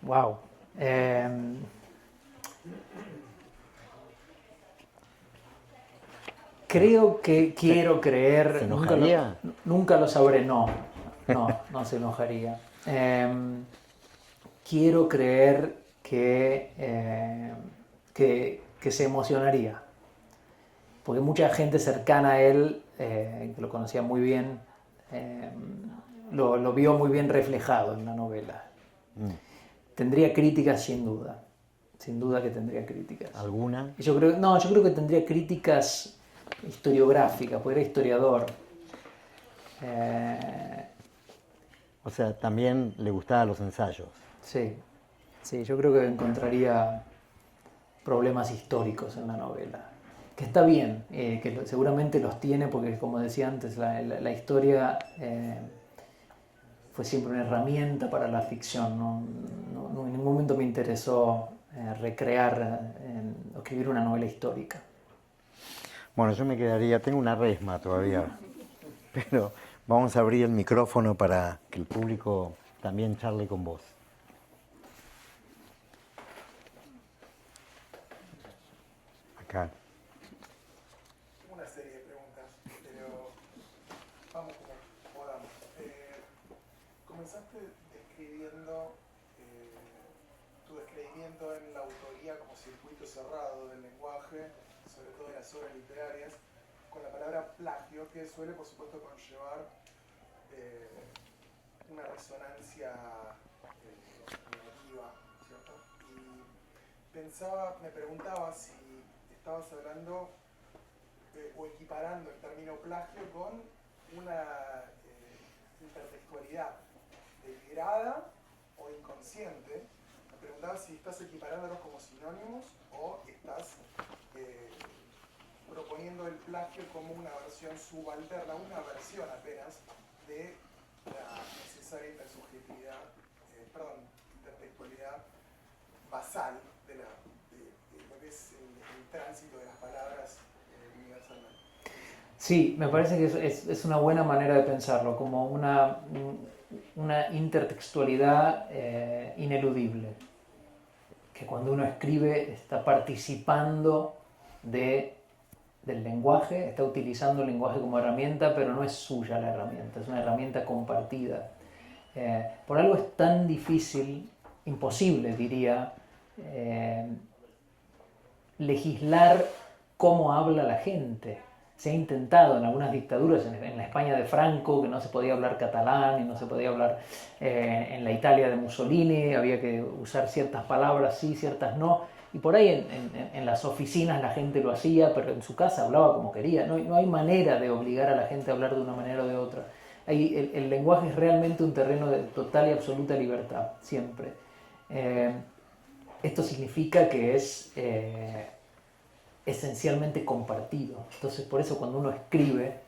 Wow. Creo que quiero creer.
¿Se enojaría?
Nunca lo sabré, no se enojaría. Quiero creer que se emocionaría. Porque mucha gente cercana a él, que lo conocía muy bien, lo vio muy bien reflejado en la novela. Tendría críticas sin duda que tendría críticas.
¿Alguna?
Yo creo que tendría críticas historiográficas, porque era historiador.
O sea, también le gustaban los ensayos.
Sí, yo creo que encontraría problemas históricos en la novela. Que está bien, que seguramente los tiene, porque como decía antes, la historia fue siempre una herramienta para la ficción. No, en ningún momento me interesó recrear o escribir una novela histórica.
Bueno, yo me quedaría, tengo una resma todavía, pero vamos a abrir el micrófono para que el público también charle con vos. Acá.
Tengo una serie de preguntas, pero vamos como podamos. Comenzaste describiendo tu descreimiento en la autoría como circuito cerrado del lenguaje, sobre todo en las obras literarias, con la palabra plagio, que suele por supuesto conllevar una resonancia negativa, ¿cierto? Y me preguntaba si estabas hablando o equiparando el término plagio con una intertextualidad deliberada o inconsciente. Me preguntaba si estás equiparándolos como sinónimos o estás proponiendo el plagio como una versión subalterna, una versión apenas de la necesaria intertextualidad basal de lo que es el tránsito de las palabras universalmente.
Sí, me parece que es una buena manera de pensarlo, como una intertextualidad ineludible, que cuando uno escribe está participando del lenguaje, está utilizando el lenguaje como herramienta, pero no es suya la herramienta, es una herramienta compartida. Por algo es tan difícil, imposible diría, legislar cómo habla la gente. Se ha intentado en algunas dictaduras, en la España de Franco, que no se podía hablar catalán y no se podía hablar, en la Italia de Mussolini, había que usar ciertas palabras sí, ciertas no, y por ahí en las oficinas la gente lo hacía, pero en su casa hablaba como quería. No hay manera de obligar a la gente a hablar de una manera o de otra. el lenguaje es realmente un terreno de total y absoluta libertad, siempre. Esto significa que es esencialmente compartido. Entonces, por eso cuando uno escribe,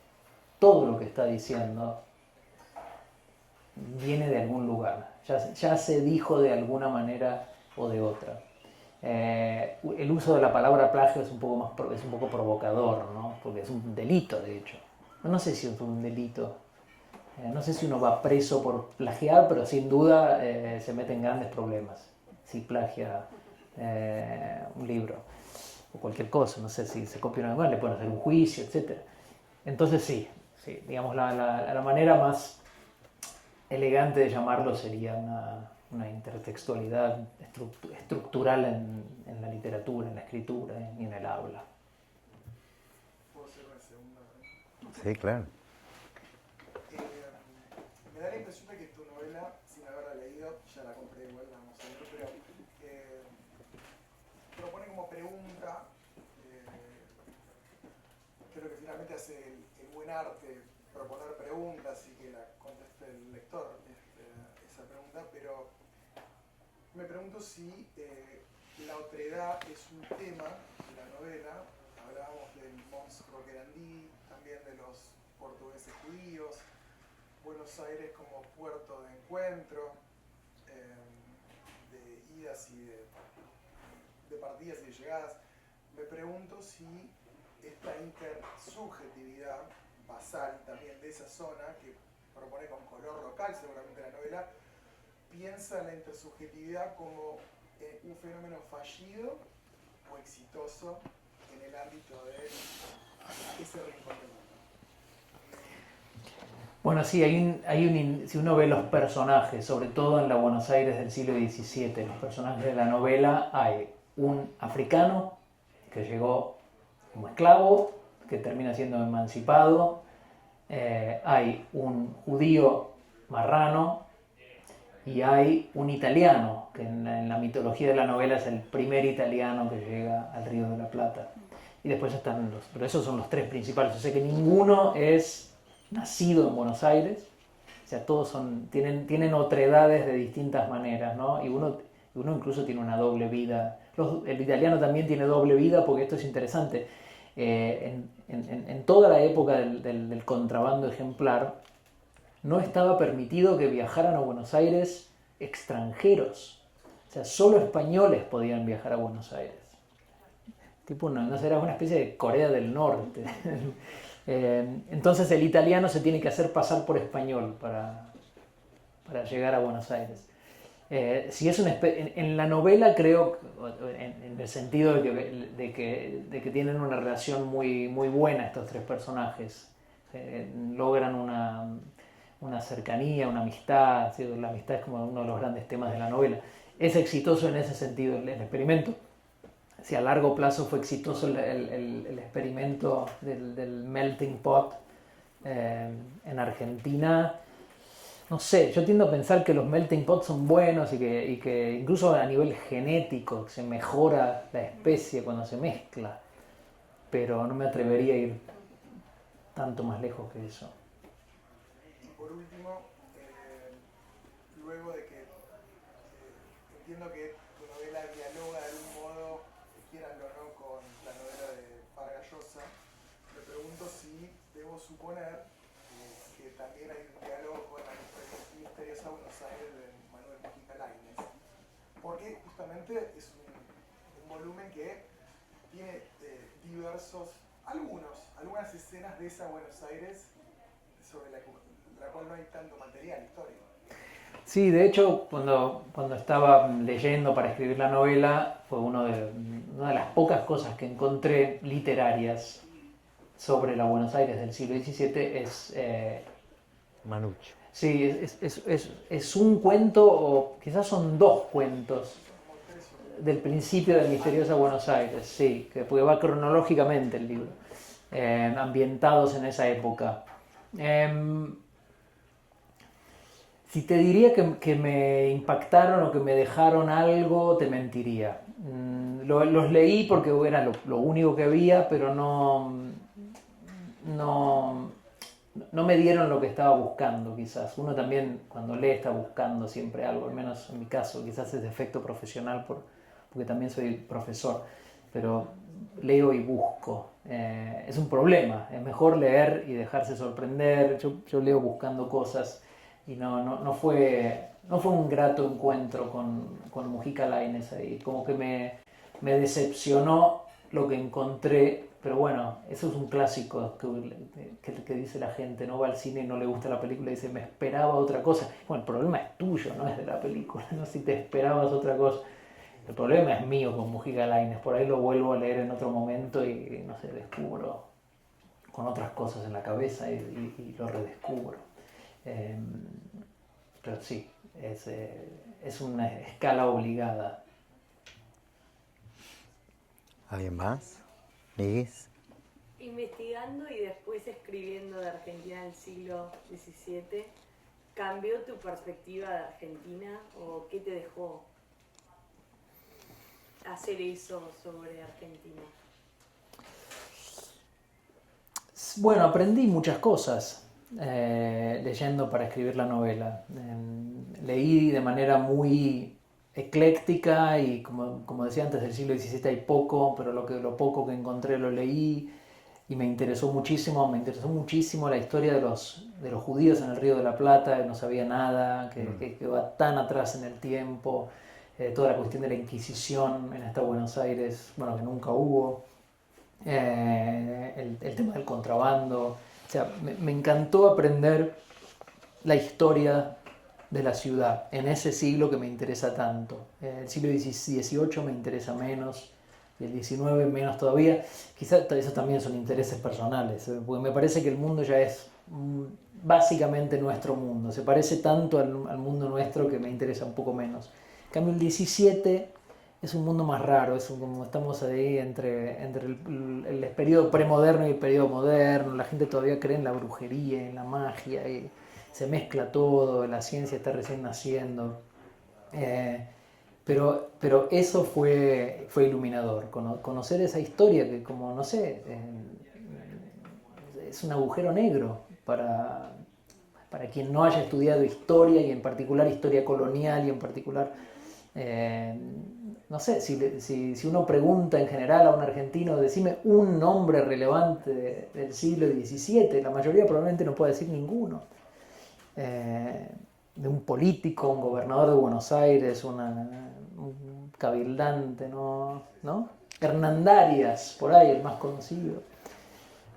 todo lo que está diciendo viene de algún lugar, ya se dijo de alguna manera o de otra. El uso de la palabra plagio es un poco provocador, ¿no? Porque es un delito, de hecho. No sé si es un delito, no sé si uno va preso por plagiar, pero sin duda se mete en grandes problemas si plagia un libro o cualquier cosa. No sé si se copia una vez, le pueden hacer un juicio, etc. Entonces sí, digamos la manera más elegante de llamarlo sería una intertextualidad estructural en la literatura, en la escritura y en el habla.
¿Puedo hacer una segunda pregunta?
Sí, claro.
Me da la impresión de que tu novela, sin haberla leído, ya la compré igual, la vamos a leer, pero propone como pregunta, creo que finalmente hace el buen arte proponer preguntas y que la conteste el lector esa pregunta, pero me pregunto si la otredad es un tema de la novela. Hablábamos del Mons Roquerandí, también de los portugueses judíos, Buenos Aires como puerto de encuentro, de idas y de partidas y de llegadas. Me pregunto si esta intersubjetividad basal también de esa zona, que propone con color local seguramente la novela, piensa en la intersubjetividad como un fenómeno fallido o exitoso en el ámbito de ese rincón del mundo.
Bueno, sí, si uno ve los personajes, sobre todo en la Buenos Aires del siglo XVII, los personajes de la novela, hay un africano que llegó como esclavo, que termina siendo emancipado, hay un judío marrano y hay un italiano, que en la mitología de la novela es el primer italiano que llega al Río de la Plata. Y después están pero esos son los tres principales, o sea que ninguno es nacido en Buenos Aires, o sea, todos tienen otredades de distintas maneras, ¿no? Y uno incluso tiene una doble vida. El italiano también tiene doble vida, porque esto es interesante. En toda la época del contrabando ejemplar, no estaba permitido que viajaran a Buenos Aires extranjeros. O sea, solo españoles podían viajar a Buenos Aires. Tipo, no sé, era una especie de Corea del Norte. Entonces el italiano se tiene que hacer pasar por español para llegar a Buenos Aires. Si es en la novela creo, en el sentido de que tienen una relación muy, muy buena estos tres personajes, logran una cercanía, una amistad, ¿sí? La amistad es como uno de los grandes temas de la novela. Es exitoso en ese sentido el experimento. Si a largo plazo fue exitoso el experimento del melting pot en Argentina, no sé, yo tiendo a pensar que los melting pots son buenos y que incluso a nivel genético se mejora la especie cuando se mezcla, pero no me atrevería a ir tanto más lejos que eso.
Y por último, luego de que entiendo que tu novela dialoga de algún modo, quieranlo o no, con la novela de Vargas Llosa, me pregunto si debo suponer que también hay un diálogo con la misteriosa Buenos Aires de Manuel Mujica Lainez, porque justamente es un volumen que tiene algunas escenas de esa Buenos Aires sobre la cual no hay tanto material histórico.
Sí, de hecho, cuando estaba leyendo para escribir la novela, fue una de las pocas cosas que encontré literarias sobre la Buenos Aires del siglo XVII es...
Manuccio.
Sí, es un cuento, o quizás son dos cuentos del principio de Misteriosa Buenos Aires, sí, porque va cronológicamente el libro, ambientados en esa época. Si te diría que me impactaron o que me dejaron algo, te mentiría. Los leí porque era lo único que había, pero no no me dieron lo que estaba buscando, quizás. Uno también, cuando lee, está buscando siempre algo, al menos en mi caso, quizás es defecto profesional porque también soy profesor, pero leo y busco. Es un problema, es mejor leer y dejarse sorprender. Yo leo buscando cosas y no fue un grato encuentro con Mujica Lainez ahí, como que me decepcionó lo que encontré. Pero bueno, eso es un clásico que dice la gente, no va al cine y no le gusta la película y dice, me esperaba otra cosa. Bueno, el problema es tuyo, no es de la película, no si te esperabas otra cosa. El problema es mío con Mujica Lainez, por ahí lo vuelvo a leer en otro momento y no sé, descubro con otras cosas en la cabeza y lo redescubro. Pero sí, es una escala obligada.
¿Alguien más? ¿Liz?
Investigando y después escribiendo de Argentina del siglo XVII, ¿cambió tu perspectiva de Argentina o qué te dejó hacer eso sobre Argentina?
Bueno, aprendí muchas cosas leyendo para escribir la novela. Leí de manera muy ecléctica y como decía antes, del siglo XVII hay poco, pero lo poco que encontré lo leí y me interesó muchísimo la historia de los judíos en el Río de la Plata, no sabía nada, que va tan atrás en el tiempo, toda la cuestión de la Inquisición en esta Buenos Aires, bueno, que nunca hubo. El tema del contrabando. O sea, me encantó aprender la historia de la ciudad en ese siglo que me interesa tanto. El siglo XVIII me interesa menos y el XIX menos todavía. Quizás eso también son intereses personales, porque me parece que el mundo ya es básicamente nuestro mundo. Se parece tanto al mundo nuestro que me interesa un poco menos. En cambio, el XVII es un mundo más raro, como estamos ahí entre el periodo premoderno y el periodo moderno. La gente todavía cree en la brujería, en la magia, y se mezcla todo, la ciencia está recién naciendo. Pero eso fue iluminador, conocer esa historia que, como no sé, es un agujero negro para quien no haya estudiado historia, y en particular historia colonial, y en particular no sé, si uno pregunta en general a un argentino, decime un nombre relevante del siglo XVII, la mayoría probablemente no puede decir ninguno. De un político, un gobernador de Buenos Aires, un cabildante, ¿no? Hernandarias, por ahí, el más conocido.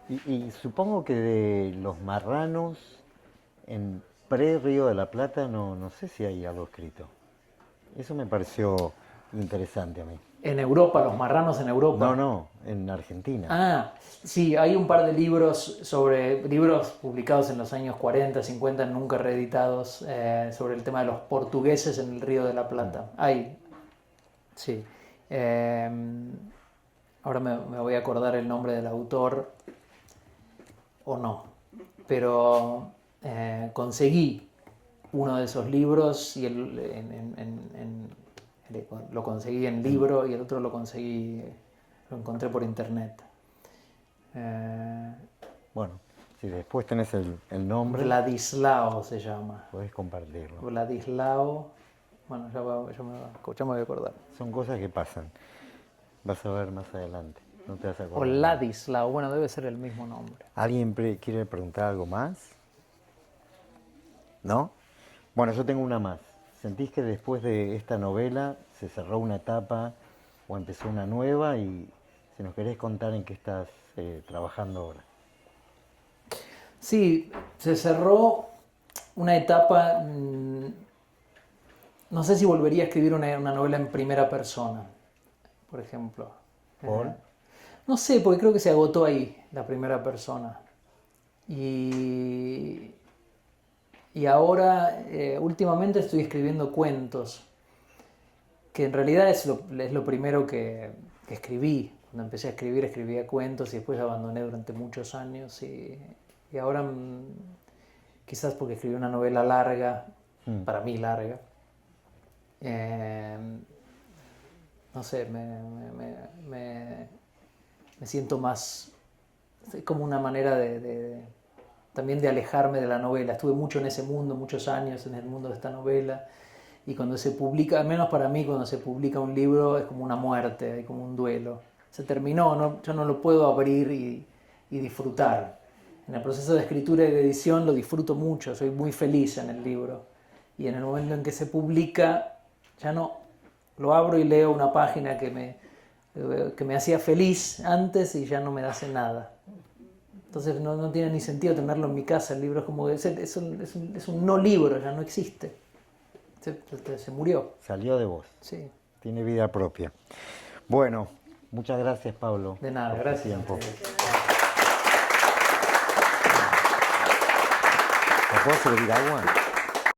Y supongo que de los marranos en pre-Río de la Plata no sé si hay algo escrito. Eso me pareció interesante a mí.
En Europa, los marranos en Europa.
No, en Argentina.
Ah, sí, hay un par de libros libros publicados en los años 40, 50, nunca reeditados, sobre el tema de los portugueses en el Río de la Plata. Hay, sí. Ahora me voy a acordar el nombre del autor, o no, pero conseguí uno de esos libros y lo conseguí en libro y el otro lo encontré por internet.
Bueno, si después tenés el nombre,
Vladislao se llama.
podés compartirlo.
Vladislao. Bueno, ya me voy a acordar.
Son cosas que pasan. Vas a ver más adelante. No te vas a
O
acordar.
Ladislao, bueno, debe ser el mismo nombre.
¿Alguien quiere preguntar algo más? ¿No? Bueno, yo tengo una más. ¿Sentís que después de esta novela se cerró una etapa o empezó una nueva? Y si nos querés contar en qué estás trabajando ahora.
Sí, se cerró una etapa. No sé si volvería a escribir una novela en primera persona, por ejemplo.
¿Por?
No sé, porque creo que se agotó ahí la primera persona. Y ahora, últimamente estoy escribiendo cuentos, que en realidad es lo primero que escribí. Cuando empecé a escribir, escribía cuentos y después abandoné durante muchos años. Y ahora, quizás porque escribí una novela larga, para mí larga, no sé, me siento más... Es como una manera de también de alejarme de la novela. Estuve mucho en ese mundo, muchos años en el mundo de esta novela. Y cuando se publica, al menos para mí, cuando se publica un libro es como una muerte, hay como un duelo. Se terminó, ¿no? Yo no lo puedo abrir y disfrutar. En el proceso de escritura y de edición lo disfruto mucho, soy muy feliz en el libro. Y en el momento en que se publica, ya no. Lo abro y leo una página que me hacía feliz antes y ya no me hace nada. Entonces no tiene ni sentido tenerlo en mi casa. El libro es como es un no libro, ya no existe. Se murió.
Salió de vos.
Sí.
Tiene vida propia. Bueno, muchas gracias, Pablo.
De nada,
por tu
gracias.
tiempo. ¿Me puedo servir agua?